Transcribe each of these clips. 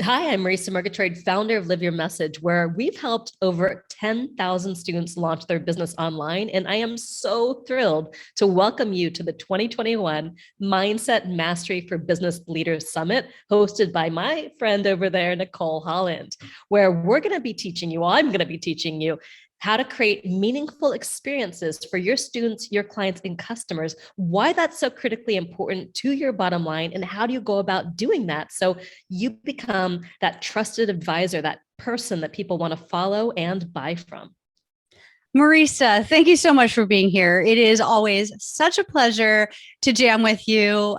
Hi, I'm Marisa Murgatroyd, founder of Live Your Message, where we've helped over 10,000 students launch their business online. And I am so thrilled to welcome you to the 2021 Mindset Mastery for Business Leaders Summit, hosted by my friend over there, Nicole Holland, where we're going to be teaching you, I'm going to be teaching you how to create meaningful experiences for your students, your clients, and customers, why that's so critically important to your bottom line, and how do you go about doing that so you become that trusted advisor, that person that people want to follow and buy from. Marisa, thank you so much for being here. It is always such a pleasure to jam with you.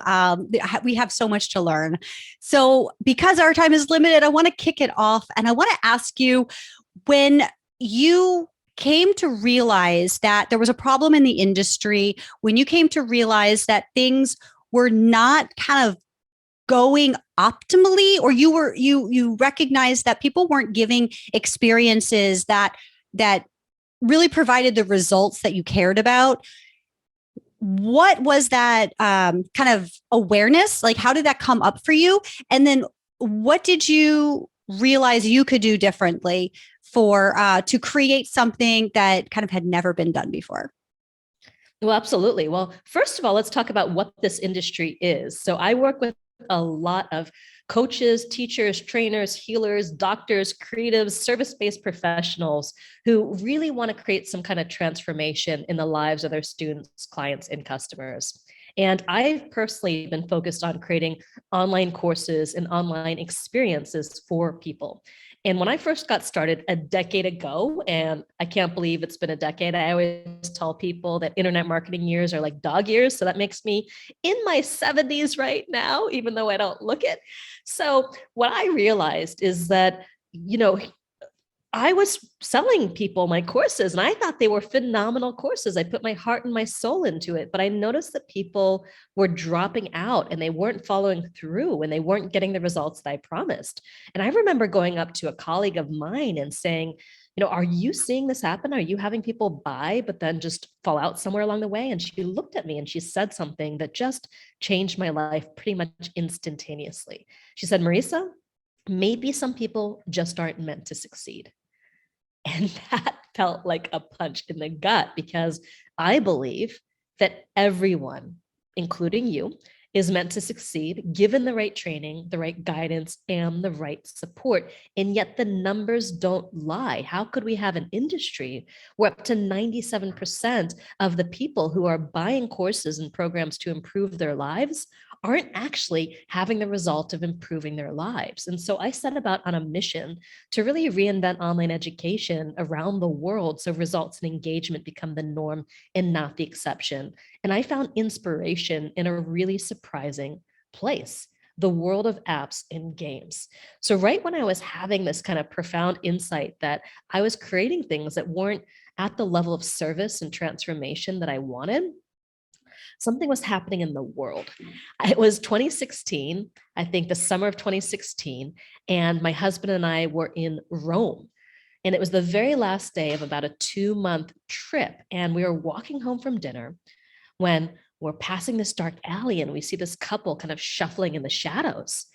We have so much to learn. So, because our time is limited, I want to kick it off and I want to ask you when you came to realize that there was a problem in the industry, when you came to realize that things were not kind of going optimally, or you recognized that people weren't giving experiences that really provided the results that you cared about. What was that kind of awareness? Like, how did that come up for you? And then what did you realize you could do differently for to create something that kind of had never been done before? Well, absolutely. Well, first of all, let's talk about what this industry is. So I work with a lot of coaches, teachers, trainers, healers, doctors, creatives, service-based professionals who really want to create some kind of transformation in the lives of their students, clients, and customers. And I've personally been focused on creating online courses and online experiences for people. And when I first got started a decade ago, and I can't believe it's been a decade, I always tell people that internet marketing years are like dog years. So that makes me in my 70s right now, even though I don't look it. So what I realized is that, I was selling people my courses and I thought they were phenomenal courses. I put my heart and my soul into it, but I noticed that people were dropping out and they weren't following through and they weren't getting the results that I promised. And I remember going up to a colleague of mine and saying, are you seeing this happen? Are you having people buy, but then just fall out somewhere along the way? And she looked at me and she said something that just changed my life pretty much instantaneously. She said, Marisa, maybe some people just aren't meant to succeed. And that felt like a punch in the gut because I believe that everyone, including you, is meant to succeed given the right training, the right guidance, and the right support. And yet the numbers don't lie. How could we have an industry where up to 97% of the people who are buying courses and programs to improve their lives aren't actually having the result of improving their lives? And so I set about on a mission to really reinvent online education around the world so results and engagement become the norm and not the exception. And I found inspiration in a really surprising place, the world of apps and games. So, right when I was having this kind of profound insight that I was creating things that weren't at the level of service and transformation that I wanted, something was happening in the world. It was 2016, I think the summer of 2016, and my husband and I were in Rome. And it was the very last day of about a 2-month trip. And we were walking home from dinner when we're passing this dark alley and we see this couple kind of shuffling in the shadows.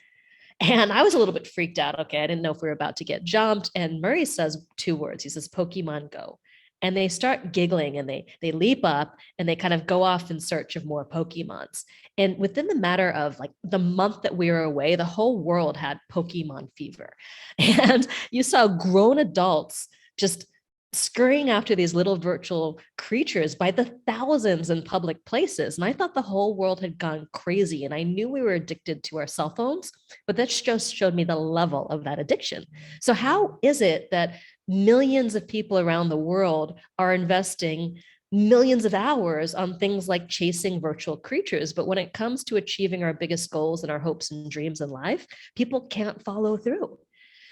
And I was a little bit freaked out. Okay, I didn't know if we were about to get jumped. And Murray says 2 words. He says, Pokemon Go. And they start giggling and they leap up and they kind of go off in search of more Pokemons. And within the matter of like the month that we were away, the whole world had Pokemon fever. And you saw grown adults just scurrying after these little virtual creatures by the thousands in public places. And I thought the whole world had gone crazy. And I knew we were addicted to our cell phones, but that just showed me the level of that addiction. So, how is it that millions of people around the world are investing millions of hours on things like chasing virtual creatures? But when it comes to achieving our biggest goals and our hopes and dreams in life, people can't follow through.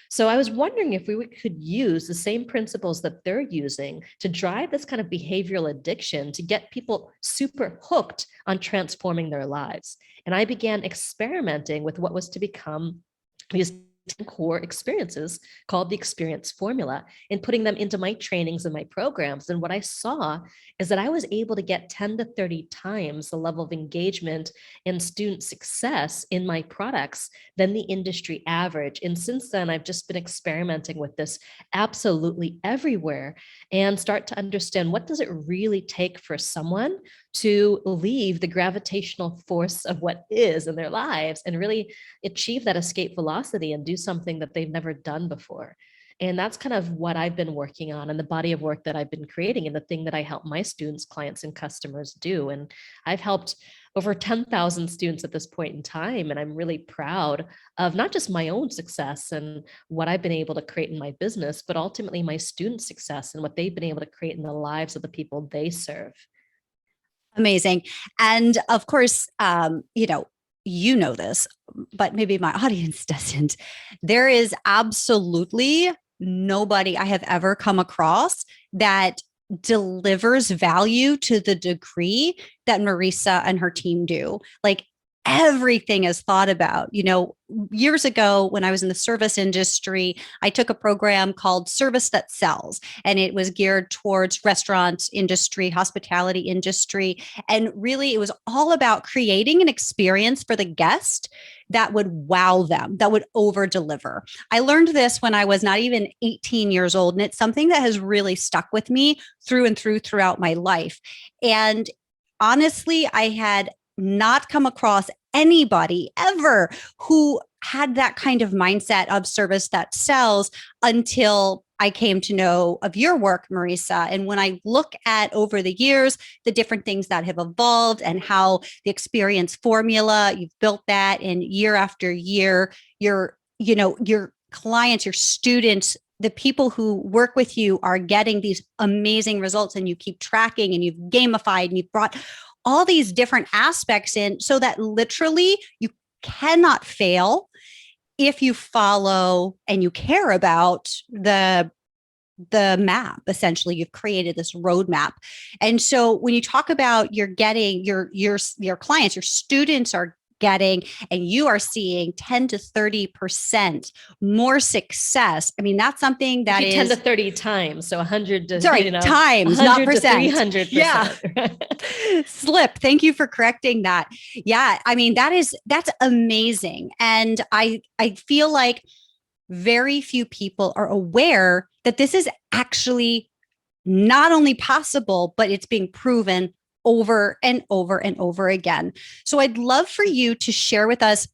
So I was wondering if we could use the same principles that they're using to drive this kind of behavioral addiction to get people super hooked on transforming their lives. And I began experimenting with what was to become these core experiences called the experience formula and putting them into my trainings and my programs. And what I saw is that I was able to get 10 to 30 times the level of engagement and student success in my products than the industry average. And since then, I've just been experimenting with this absolutely everywhere and start to understand, what does it really take for someone to leave the gravitational force of what is in their lives and really achieve that escape velocity and do something that they've never done before. And that's kind of what I've been working on and the body of work that I've been creating and the thing that I help my students, clients, and customers do. And I've helped over 10,000 students at this point in time. And I'm really proud of not just my own success and what I've been able to create in my business, but ultimately my students' success and what they've been able to create in the lives of the people they serve. Amazing. And of course, you know this, but maybe my audience doesn't. There is absolutely nobody I have ever come across that delivers value to the degree that Marisa and her team do. Like, everything is thought about. Years ago when I was in the service industry, I took a program called Service That Sells, and it was geared towards restaurant industry, hospitality industry. And really, it was all about creating an experience for the guest that would wow them, that would over deliver. I learned this when I was not even 18 years old, and it's something that has really stuck with me through and through throughout my life. And honestly, I had not come across anybody ever who had that kind of mindset of service that sells until I came to know of your work, Marisa. And when I look at over the years, the different things that have evolved and how the experience formula, you've built that, and year after year, your clients, your students, the people who work with you are getting these amazing results, and you keep tracking, and you've gamified, and you've brought all these different aspects in so that literally you cannot fail if you follow and you care about the map. Essentially, you've created this roadmap. And so when you talk about you're getting your clients, your students are getting, and you are seeing 10 to 30% more success. I mean, that's something that is 10 to 30 times. So 100 to, times, not percent. 300%. Yeah. Slip. Thank you for correcting that. Yeah. I mean, that's amazing. And I feel like very few people are aware that this is actually not only possible, but it's being proven over and over and over again. So I'd love for you to share with us,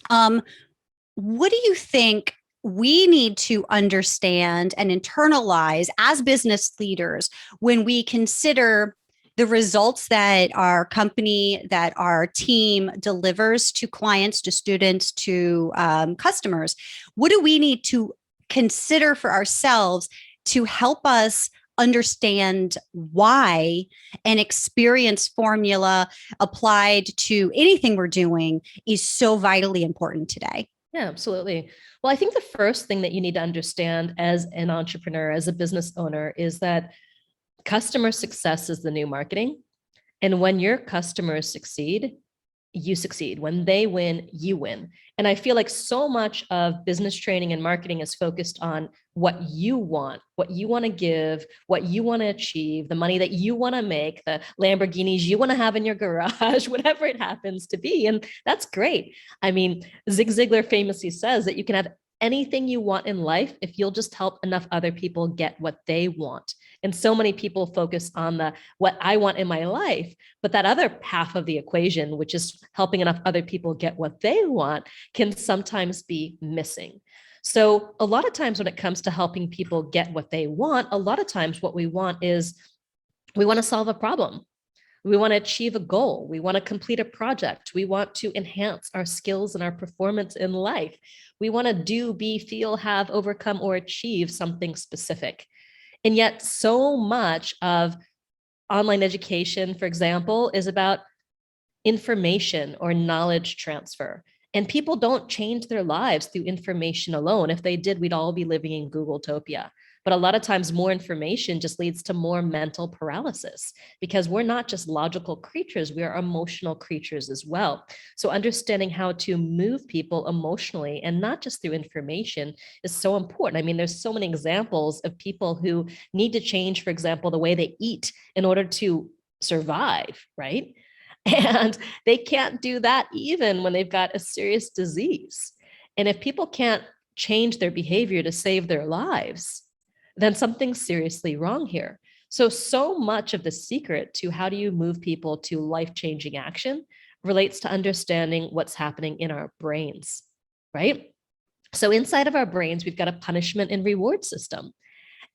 what do you think we need to understand and internalize as business leaders when we consider the results that our company, that our team delivers to clients, to students, to customers? What do we need to consider for ourselves to help us understand why an experience formula applied to anything we're doing is so vitally important today? Yeah, absolutely. Well, I think the first thing that you need to understand as an entrepreneur, as a business owner, is that customer success is the new marketing. And when your customers succeed, you succeed. When they win, you win. And I feel like so much of business training and marketing is focused on what you want to give, what you want to achieve, the money that you want to make, the Lamborghinis you want to have in your garage, whatever it happens to be. And that's great. I mean, Zig Ziglar famously says that you can have anything you want in life if you'll just help enough other people get what they want. And so many people focus on the what I want in my life, but that other half of the equation, which is helping enough other people get what they want, can sometimes be missing. So a lot of times when it comes to helping people get what they want, a lot of times what we want is we want to solve a problem. We want to achieve a goal. We want to complete a project. We want to enhance our skills and our performance in life. We want to do, be, feel, have, overcome, or achieve something specific. And yet so much of online education, for example, is about information or knowledge transfer. And people don't change their lives through information alone. If they did, we'd all be living in Googletopia. But a lot of times more information just leads to more mental paralysis because we're not just logical creatures, we are emotional creatures as well. So understanding how to move people emotionally and not just through information is so important. I mean, there's so many examples of people who need to change, for example, the way they eat in order to survive, right? And they can't do that even when they've got a serious disease. And if people can't change their behavior to save their lives, then something's seriously wrong here. So much of the secret to how do you move people to life-changing action relates to understanding what's happening in our brains, right? So inside of our brains, we've got a punishment and reward system.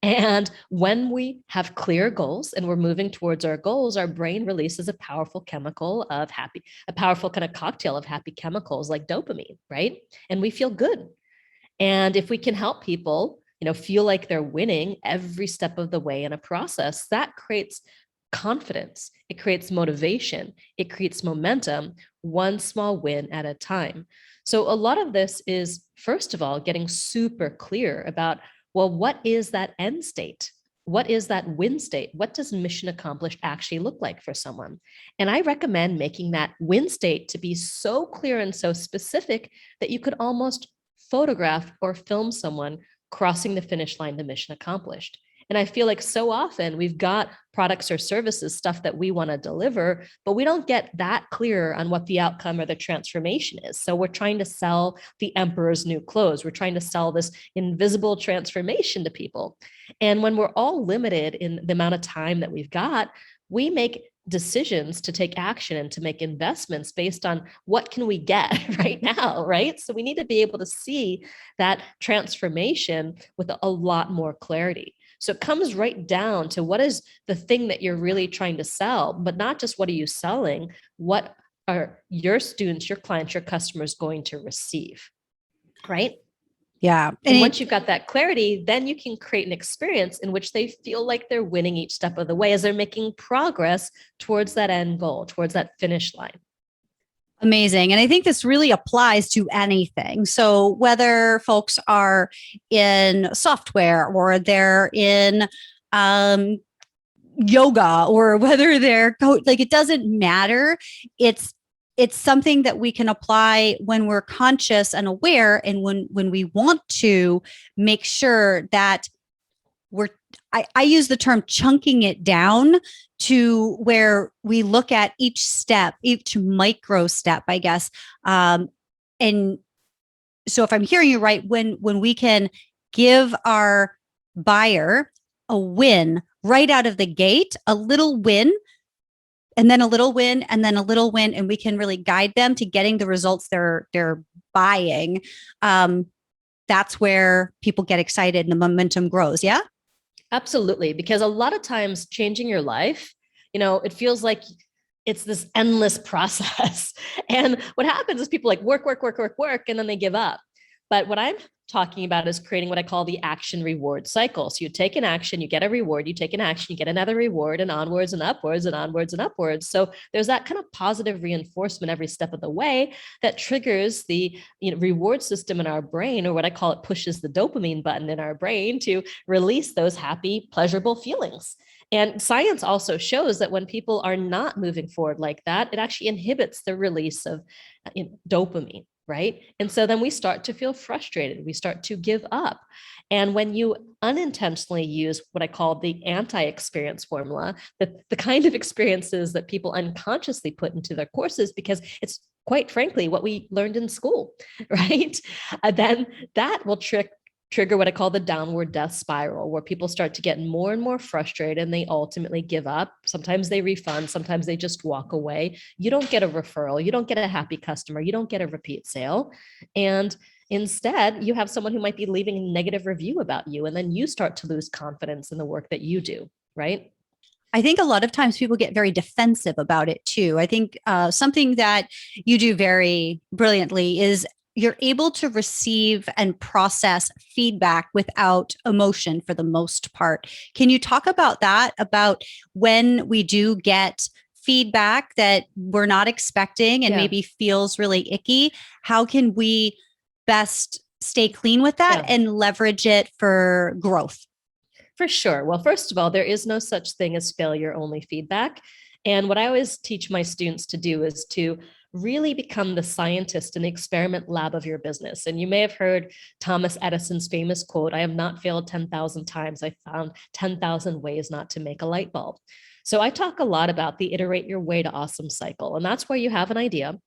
And when we have clear goals and we're moving towards our goals, our brain releases a powerful chemical of happy, a powerful kind of cocktail of happy chemicals like dopamine, right? And we feel good. And if we can help people, feel like they're winning every step of the way in a process, that creates confidence. It creates motivation. It creates momentum, one small win at a time. So a lot of this is, first of all, getting super clear about, well, what is that end state? What is that win state? What does mission accomplished actually look like for someone? And I recommend making that win state to be so clear and so specific that you could almost photograph or film someone crossing the finish line to mission accomplished. And I feel like so often we've got products or services, stuff that we want to deliver, but we don't get that clear on what the outcome or the transformation is. So we're trying to sell the emperor's new clothes. We're trying to sell this invisible transformation to people. And when we're all limited in the amount of time that we've got, we make decisions to take action and to make investments based on what can we get right now, right? So we need to be able to see that transformation with a lot more clarity. So it comes right down to what is the thing that you're really trying to sell, but not just what are you selling, what are your students, your clients, your customers going to receive, right? Yeah. And once you've got that clarity, then you can create an experience in which they feel like they're winning each step of the way as they're making progress towards that end goal, towards that finish line. Amazing. And I think this really applies to anything. So whether folks are in software or they're in yoga or whether they're like, it doesn't matter. It's something that we can apply when we're conscious and aware, and when we want to make sure that I use the term chunking it down to where we look at each step, each micro step, I guess. And so if I'm hearing you right, when we can give our buyer a win right out of the gate, a little win, and then a little win, and then a little win, and we can really guide them to getting the results they're buying. That's where people get excited and the momentum grows. Yeah. Absolutely. Because a lot of times changing your life, it feels like it's this endless process. And what happens is people like work, and then they give up. But what I'm talking about is creating what I call the action reward cycle. So you take an action, you get a reward, you take an action, you get another reward, and onwards and upwards and onwards and upwards. So there's that kind of positive reinforcement every step of the way that triggers the reward system in our brain, or what I call it pushes the dopamine button in our brain to release those happy, pleasurable feelings. And science also shows that when people are not moving forward like that, it actually inhibits the release of dopamine. Right. And so then we start to feel frustrated. We start to give up. And when you unintentionally use what I call the anti-experience formula, the kind of experiences that people unconsciously put into their courses, because it's quite frankly what we learned in school, right? Then that will trigger what I call the downward death spiral, where people start to get more and more frustrated and they ultimately give up. Sometimes they refund, sometimes they just walk away. You don't get a referral, you don't get a happy customer, you don't get a repeat sale. And instead, you have someone who might be leaving a negative review about you, and then you start to lose confidence in the work that you do, right? I think a lot of times people get very defensive about it too. I think something that you do very brilliantly is you're able to receive and process feedback without emotion for the most part. Can you talk about that, about when we do get feedback that we're not expecting and maybe feels really icky? How can we best stay clean with that and leverage it for growth? For sure. Well, first of all, there is no such thing as failure, only feedback. And what I always teach my students to do is to really become the scientist in the experiment lab of your business. And you may have heard Thomas Edison's famous quote, I have not failed 10,000 times. I found 10,000 ways not to make a light bulb. So I talk a lot about the iterate your way to awesome cycle. And that's where you have an idea.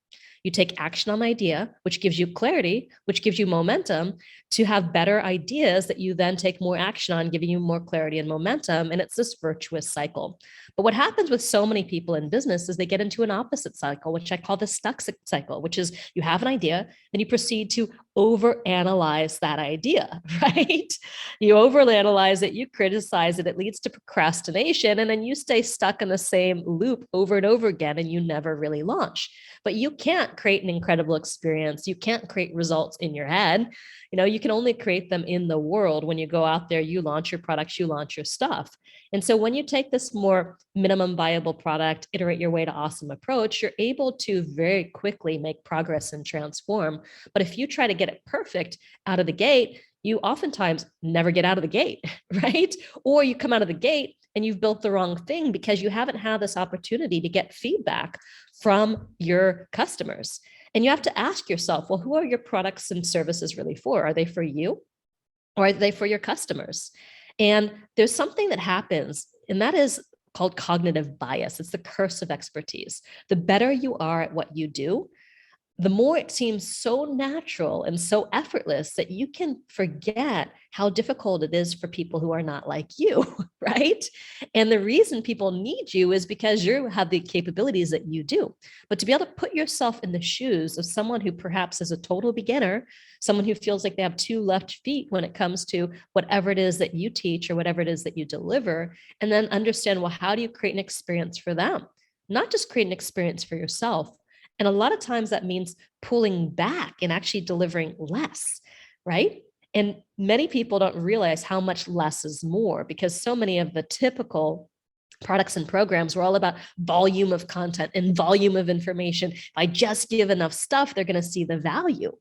You take action on the idea, which gives you clarity, which gives you momentum to have better ideas that you then take more action on, giving you more clarity and momentum. And it's this virtuous cycle. But what happens with so many people in business is they get into an opposite cycle, which I call the stuck cycle, which is you have an idea, then you proceed to overanalyze that idea, right? You overanalyze it, you criticize it, it leads to procrastination, and then you stay stuck in the same loop over and over again, and you never really launch. But you can't create an incredible experience. You can't create results in your head. You can only create them in the world. When you go out there, you launch your products, you launch your stuff. And so when you take this more minimum viable product, iterate your way to awesome approach, you're able to very quickly make progress and transform. But if you try to get it perfect out of the gate, you oftentimes never get out of the gate, right? Or you come out of the gate and you've built the wrong thing because you haven't had this opportunity to get feedback from your customers. And you have to ask yourself, well, who are your products and services really for? Are they for you or are they for your customers? And there's something that happens, and that is called cognitive bias. It's the curse of expertise. The better you are at what you do, the more it seems so natural and so effortless that you can forget how difficult it is for people who are not like you, right? And the reason people need you is because you have the capabilities that you do. But to be able to put yourself in the shoes of someone who perhaps is a total beginner, someone who feels like they have two left feet when it comes to whatever it is that you teach or whatever it is that you deliver, and then understand, well, how do you create an experience for them? Not just create an experience for yourself. And a lot of times that means pulling back and actually delivering less, right? And many people don't realize how much less is more, because so many of the typical products and programs were all about volume of content and volume of information. If I just give enough stuff, they're going to see the value.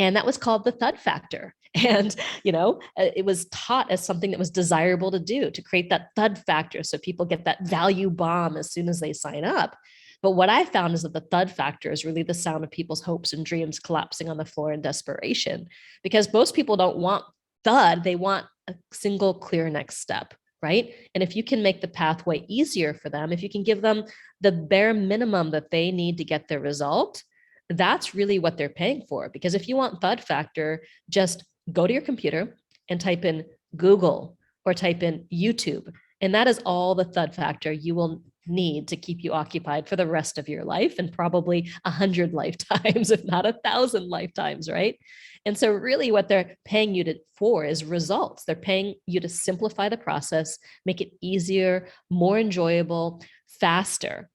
And that was called the thud factor. And, it was taught as something that was desirable to do, to create that thud factor. So people get that value bomb as soon as they sign up. But what I found is that the thud factor is really the sound of people's hopes and dreams collapsing on the floor in desperation, because most people don't want thud. They want a single clear next step, right? And if you can make the pathway easier for them, if you can give them the bare minimum that they need to get their result, that's really what they're paying for. Because if you want thud factor, just go to your computer and type in Google or type in YouTube. And that is all the thud factor you will need to keep you occupied for the rest of your life, and probably 100 lifetimes, if not 1,000 lifetimes, right? And so really what they're paying you for is results. They're paying you to simplify the process, make it easier, more enjoyable, faster.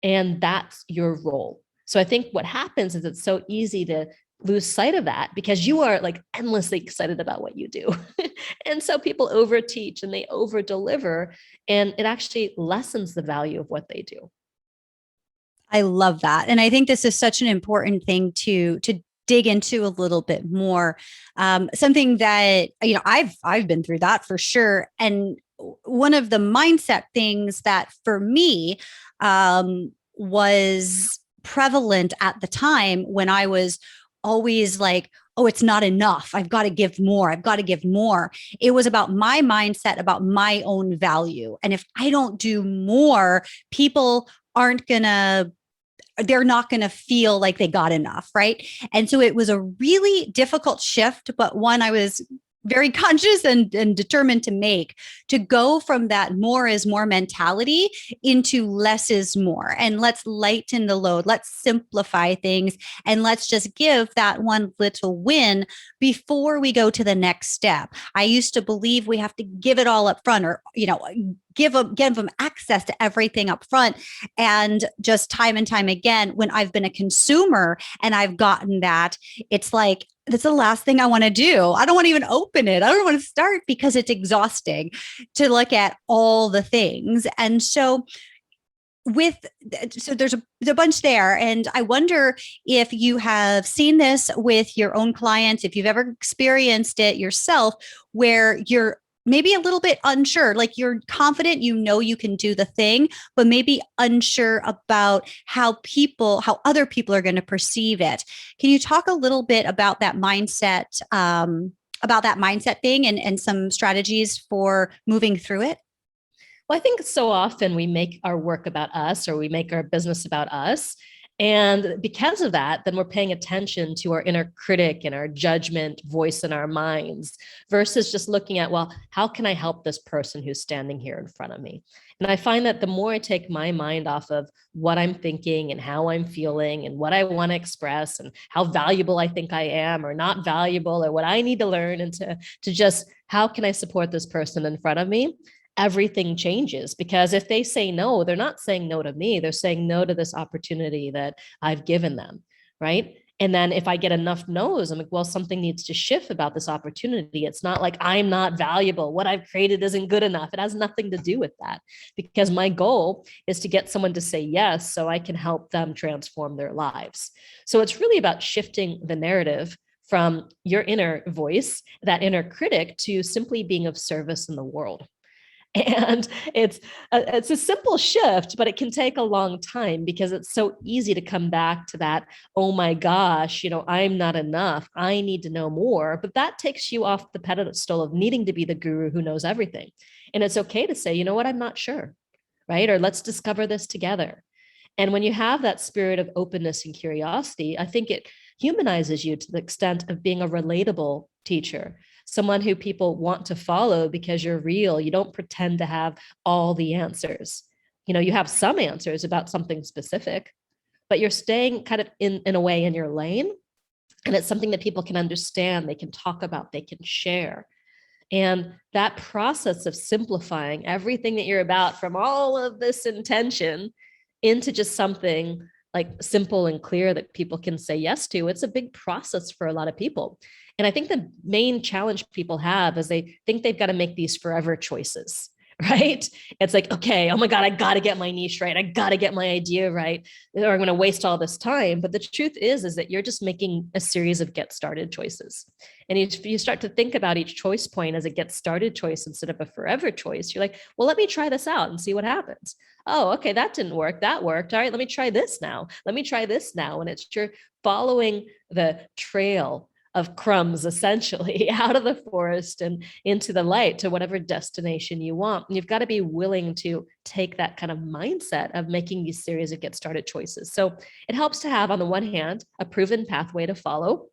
And that's your role. So I think what happens is it's so easy to lose sight of that because you are like endlessly excited about what you do. And so people overteach and they over deliver, and it actually lessens the value of what they do. I love that. And I think this is such an important thing to dig into a little bit more. Something that, I've been through that for sure. And one of the mindset things that for me was prevalent at the time, when I was always like, oh, it's not enough. I've got to give more. I've got to give more. It was about my mindset, about my own value. And if I don't do more, people they're not going to feel like they got enough. Right. And so it was a really difficult shift, but one I was very conscious and determined to make, to go from that more is more mentality into less is more. And let's lighten the load. Let's simplify things. And let's just give that one little win before we go to the next step. I used to believe we have to give it all up front, or, give them access to everything up front. And just time and time again, when I've been a consumer and I've gotten that, it's like, that's the last thing I want to do. I don't want to even open it. I don't want to start, because it's exhausting to look at all the things. And so there's a bunch there. And I wonder if you have seen this with your own clients, if you've ever experienced it yourself, where you're maybe a little bit unsure, like you're confident, you know, you can do the thing, but maybe unsure about how other people are going to perceive it. Can you talk a little bit about that mindset, thing and some strategies for moving through it? Well, I think so often we make our work about us, or we make our business about us. And because of that, then we're paying attention to our inner critic and our judgment voice in our minds versus just looking at, well, how can I help this person who's standing here in front of me? And I find that the more I take my mind off of what I'm thinking and how I'm feeling and what I want to express and how valuable I think I am or not valuable or what I need to learn, and to just how can I support this person in front of me, everything changes. Because if they say no, they're not saying no to me, they're saying no to this opportunity that I've given them, right? And then if I get enough no's, I'm like, well, something needs to shift about this opportunity. It's not like I'm not valuable, what I've created isn't good enough. It has nothing to do with that, because my goal is to get someone to say yes so I can help them transform their lives. So it's really about shifting the narrative from your inner voice, that inner critic, to simply being of service in the world. And it's a simple shift, but it can take a long time because it's so easy to come back to that, oh my gosh, I'm not enough, I need to know more. But that takes you off the pedestal of needing to be the guru who knows everything. And it's okay to say, you know what, I'm not sure, right? Or let's discover this together. And when you have that spirit of openness and curiosity, I think it humanizes you to the extent of being a relatable teacher, someone who people want to follow because you're real. You don't pretend to have all the answers. You have some answers about something specific, but you're staying kind of in a way in your lane. And it's something that people can understand, they can talk about, they can share. And that process of simplifying everything that you're about from all of this intention into just something like simple and clear that people can say yes to, it's a big process for a lot of people. And I think the main challenge people have is they think they've got to make these forever choices, right? It's like, okay, oh my God, I got to get my niche right. I got to get my idea right, or I'm going to waste all this time. But the truth is that you're just making a series of get started choices. And if you start to think about each choice point as a get started choice instead of a forever choice, you're like, well, let me try this out and see what happens. Oh, okay, that didn't work. That worked. All right, let me try this now. Let me try this now. And it's you're following the trail of crumbs, essentially, out of the forest and into the light to whatever destination you want. And you've got to be willing to take that kind of mindset of making these series of get started choices. So it helps to have, on the one hand, a proven pathway to follow,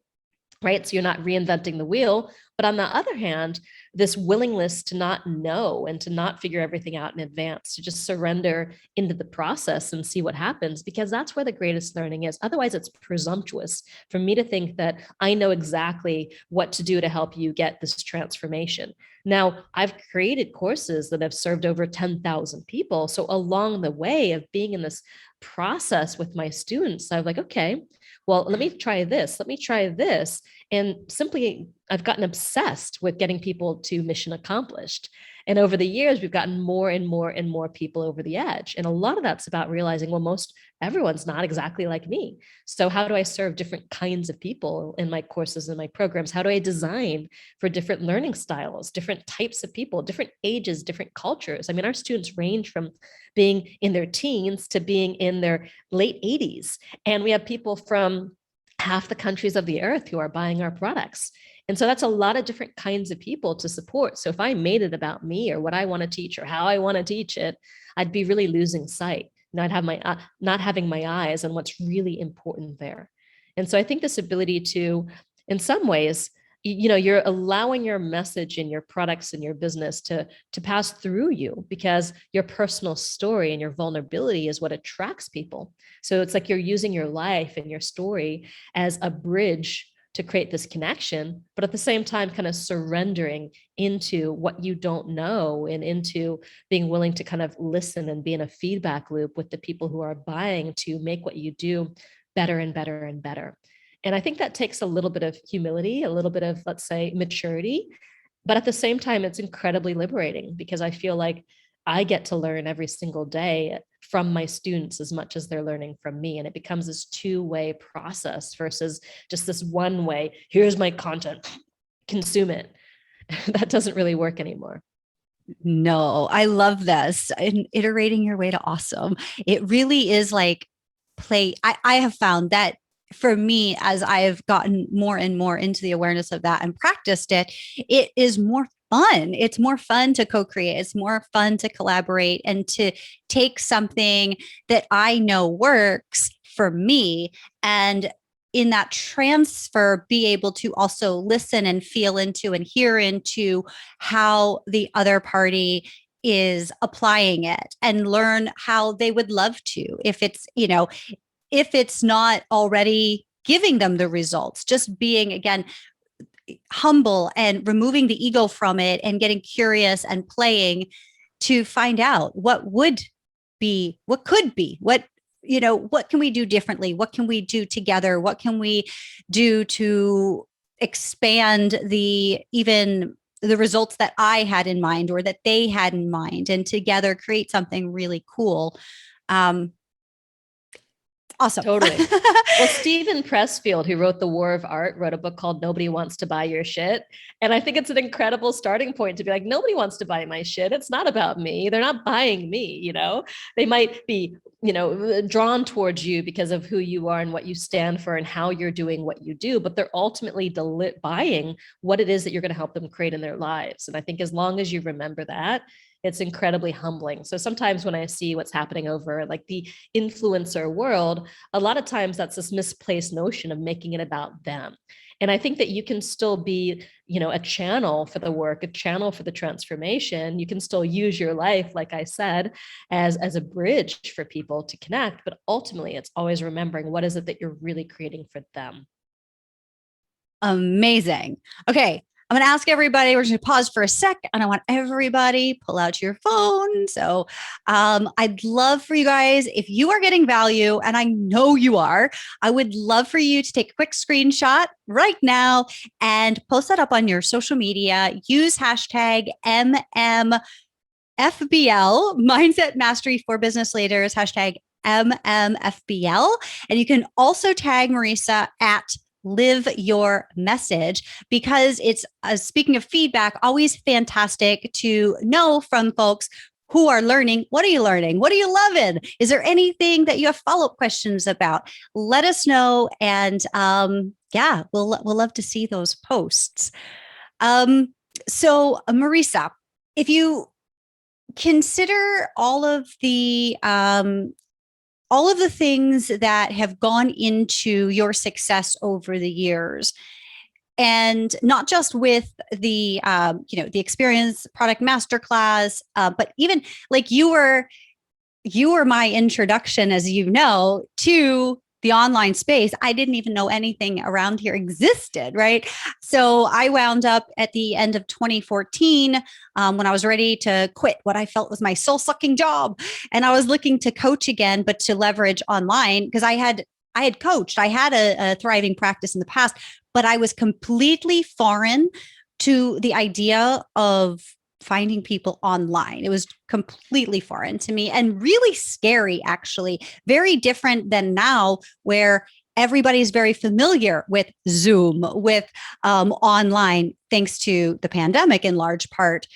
right? So you're not reinventing the wheel. But on the other hand, this willingness to not know and to not figure everything out in advance, to just surrender into the process and see what happens, because that's where the greatest learning is. Otherwise, it's presumptuous for me to think that I know exactly what to do to help you get this transformation. Now, I've created courses that have served over 10,000 people. So along the way of being in this process with my students, I'm like, okay, well, let me try this. Let me try this. And simply, I've gotten obsessed with getting people to mission accomplished. And over the years, we've gotten more and more and more people over the edge. And a lot of that's about realizing, well, everyone's not exactly like me. So how do I serve different kinds of people in my courses and my programs? How do I design for different learning styles, different types of people, different ages, different cultures? I mean, our students range from being in their teens to being in their late 80s. And we have people from half the countries of the earth who are buying our products. And so that's a lot of different kinds of people to support. So if I made it about me or what I want to teach or how I want to teach it, I'd be really losing sight. I'd have not having my eyes on what's really important there. And so I think this ability to, in some ways, you're allowing your message and your products and your business to pass through you, because your personal story and your vulnerability is what attracts people. So it's like you're using your life and your story as a bridge to create this connection, but at the same time, kind of surrendering into what you don't know and into being willing to kind of listen and be in a feedback loop with the people who are buying to make what you do better and better and better. And I think that takes a little bit of humility, a little bit of, let's say, maturity. But at the same time, it's incredibly liberating, because I feel like I get to learn every single day from my students as much as they're learning from me. And it becomes this two-way process versus just this one way, here's my content, consume it. That doesn't really work anymore. No, I love this. And iterating your way to awesome. It really is like play. I have found that for me, as I've gotten more and more into the awareness of that and practiced it, it is more fun. It's more fun to co-create. It's more fun to collaborate and to take something that I know works for me and in that transfer be able to also listen and feel into and hear into how the other party is applying it and learn how they would love to if it's if it's not already giving them the results, just being again humble and removing the ego from it and getting curious and playing to find out what would be, what could be, what can we do differently, what can we do together, what can we do to expand the results that I had in mind or that they had in mind, and together create something really cool. Awesome. Totally. Well, Stephen Pressfield, who wrote The War of Art, wrote a book called Nobody Wants to Buy Your Shit. And I think it's an incredible starting point to be like, nobody wants to buy my shit. It's not about me. They're not buying me, They might be, drawn towards you because of who you are and what you stand for and how you're doing what you do, but they're ultimately buying what it is that you're going to help them create in their lives. And I think as long as you remember that, it's incredibly humbling. So sometimes when I see what's happening over like the influencer world, a lot of times that's this misplaced notion of making it about them. And I think that you can still be, a channel for the work, a channel for the transformation. You can still use your life, like I said, as a bridge for people to connect. But ultimately, it's always remembering what is it that you're really creating for them. Amazing. Okay. I'm going to ask everybody, we're going to pause for a sec, and I want everybody pull out your phone. So I'd love for you guys, if you are getting value, and I know you are, I would love for you to take a quick screenshot right now and post that up on your social media. Use hashtag MMFBL, Mindset Mastery for Business Leaders, hashtag MMFBL. And you can also tag Marisa at Live Your Message, because it's speaking of feedback, always fantastic to know from folks who are learning. What are you learning? What are you loving? Is there anything that you have follow-up questions about? Let us know. And we'll love to see those posts. So Marisa, if you consider all of the things that have gone into your success over the years, and not just with the the experience product masterclass, but even like you were my introduction, as you know, to the online space. I didn't even know anything around here existed, right? So I wound up at the end of 2014 when I was ready to quit what I felt was my soul-sucking job. And I was looking to coach again, but to leverage online, because I had coached. I had a thriving practice in the past, but I was completely foreign to the idea of finding people online. It was completely foreign to me and really scary, actually. Very different than now, where everybody's very familiar with Zoom, with online, thanks to the pandemic in large part.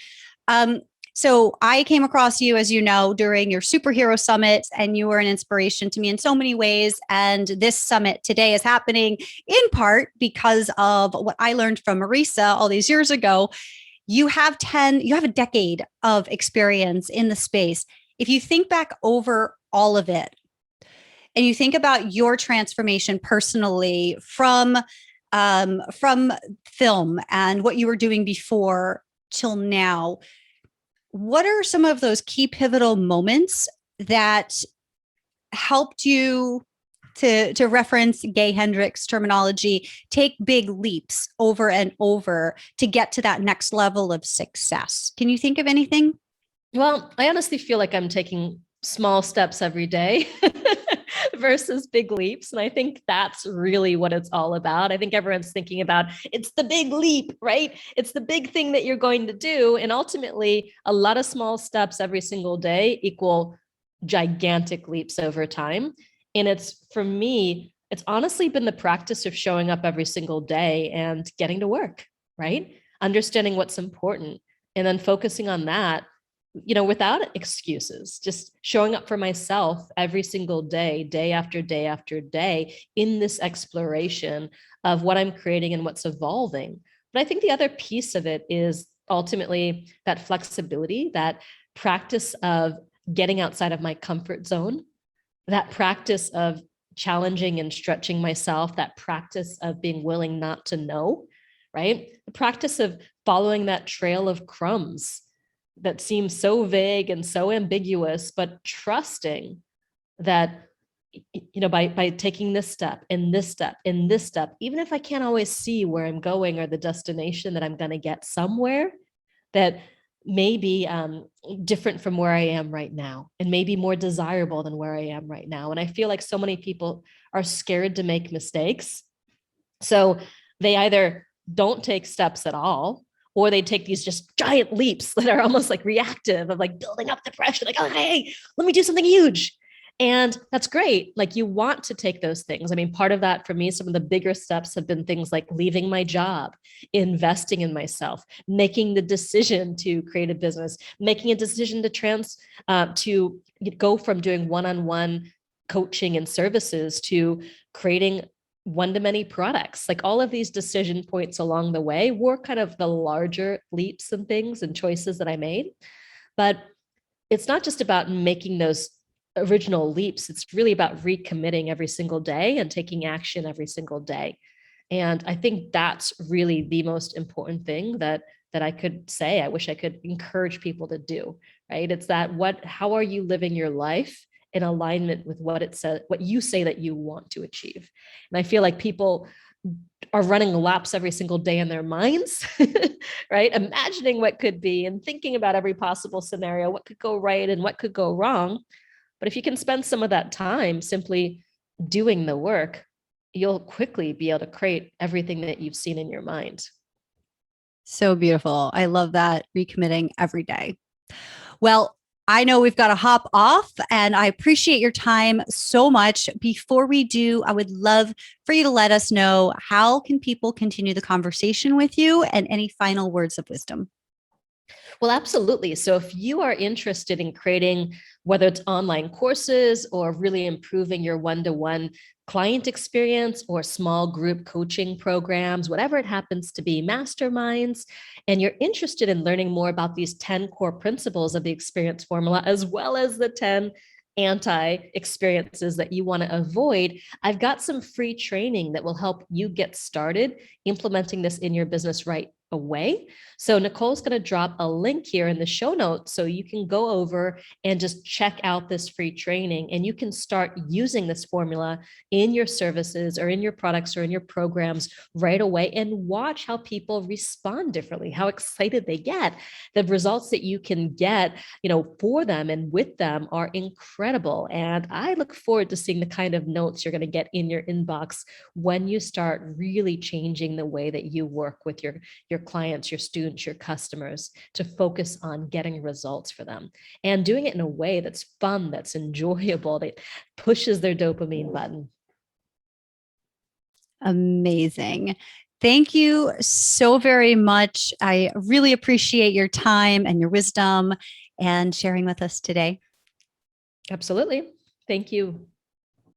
So I came across you, as you know, during your superhero summit, and you were an inspiration to me in so many ways. And this summit today is happening in part because of what I learned from Marisa all these years ago. You have a decade of experience in the space. If you think back over all of it and you think about your transformation personally from film and what you were doing before till now, what are some of those key pivotal moments that helped you, to reference Gay Hendricks terminology, take big leaps over and over to get to that next level of success? Can you think of anything? Well, I honestly feel like I'm taking small steps every day versus big leaps. And I think that's really what it's all about. I think everyone's thinking about it's the big leap, right? It's the big thing that you're going to do. And ultimately, a lot of small steps every single day equal gigantic leaps over time. And for me, it's honestly been the practice of showing up every single day and getting to work, right? Understanding what's important, and then focusing on that, without excuses, just showing up for myself every single day, day after day after day, in this exploration of what I'm creating and what's evolving. But I think the other piece of it is ultimately that flexibility, that practice of getting outside of my comfort zone, that practice of challenging and stretching myself, that practice of being willing not to know, right? The practice of following that trail of crumbs that seems so vague and so ambiguous, but trusting that, by taking this step and this step and this step, even if I can't always see where I'm going or the destination that I'm going to get somewhere, that may be different from where I am right now and maybe more desirable than where I am right now. And I feel like so many people are scared to make mistakes. So they either don't take steps at all, or they take these just giant leaps that are almost like reactive of like building up the pressure, like, oh, hey, let me do something huge. And that's great. Like, you want to take those things. I mean, part of that for me, some of the bigger steps have been things like leaving my job, investing in myself, making the decision to create a business, making a decision to go from doing one-on-one coaching and services to creating one-to-many products. Like, all of these decision points along the way were kind of the larger leaps and things and choices that I made. But it's not just about making those original leaps. It's really about recommitting every single day and taking action every single day. And I think that's really the most important thing that I could say. I wish I could encourage people to do, right? It's that how are you living your life in alignment with what you say that you want to achieve? And I feel like people are running laps every single day in their minds, right? Imagining what could be and thinking about every possible scenario, what could go right and what could go wrong. But if you can spend some of that time simply doing the work, you'll quickly be able to create everything that you've seen in your mind. So beautiful. I love that, recommitting every day. Well, I know we've got to hop off, and I appreciate your time so much. Before we do, I would love for you to let us know, how can people continue the conversation with you, and any final words of wisdom? Well, absolutely. So if you are interested in creating, whether it's online courses or really improving your one-to-one client experience or small group coaching programs, whatever it happens to be, masterminds, and you're interested in learning more about these 10 core principles of the experience formula, as well as the 10 anti-experiences that you want to avoid, I've got some free training that will help you get started implementing this in your business right away. So Nicole's going to drop a link here in the show notes so you can go over and just check out this free training, and you can start using this formula in your services or in your products or in your programs right away, and watch how people respond differently, how excited they get. The results that you can get, for them and with them are incredible. And I look forward to seeing the kind of notes you're going to get in your inbox when you start really changing the way that you work with your clients, your students, your customers, to focus on getting results for them and doing it in a way that's fun, that's enjoyable, that pushes their dopamine button. Amazing. Thank you so very much. I really appreciate your time and your wisdom and sharing with us today. Absolutely. Thank you.